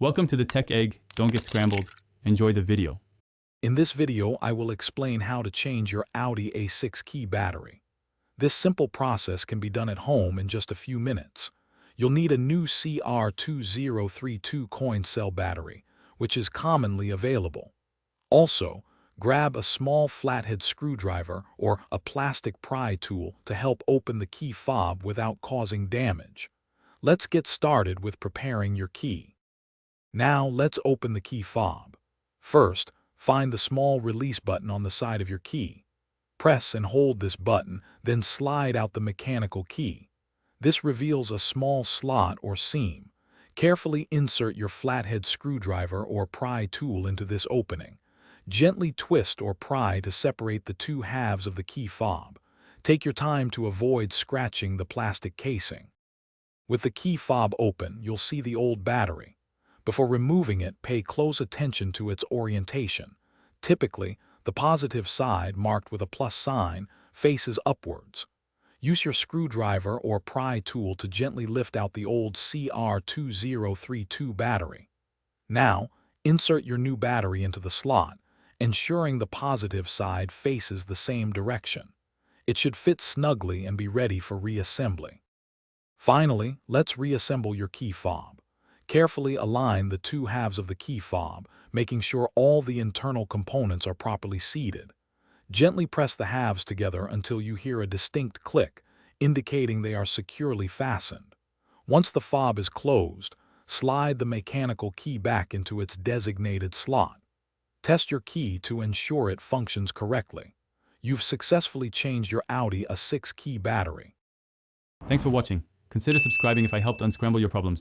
Welcome to the Tech Egg. Don't get scrambled. Enjoy the video. In this video, I will explain how to change your Audi A6 key battery. This simple process can be done at home in just a few minutes. You'll need a new CR2032 coin cell battery, which is commonly available. Also, grab a small flathead screwdriver or a plastic pry tool to help open the key fob without causing damage. Let's get started with preparing your key. Now let's open the key fob. First, find the small release button on the side of your key. Press and hold this button, then slide out the mechanical key. This reveals a small slot or seam. Carefully insert your flathead screwdriver or pry tool into this opening. Gently twist or pry to separate the two halves of the key fob. Take your time to avoid scratching the plastic casing. With the key fob open, you'll see the old battery. Before removing it, pay close attention to its orientation. Typically, the positive side, marked with a plus sign, faces upwards. Use your screwdriver or pry tool to gently lift out the old CR2032 battery. Now, insert your new battery into the slot, ensuring the positive side faces the same direction. It should fit snugly and be ready for reassembly. Finally, let's reassemble your key fob. Carefully align the two halves of the key fob, making sure all the internal components are properly seated. Gently press the halves together until you hear a distinct click, indicating they are securely fastened. Once the fob is closed, slide the mechanical key back into its designated slot. Test your key to ensure it functions correctly. You've successfully changed your Audi A6 key battery. Thanks for watching. Consider subscribing if I helped unscramble your problems.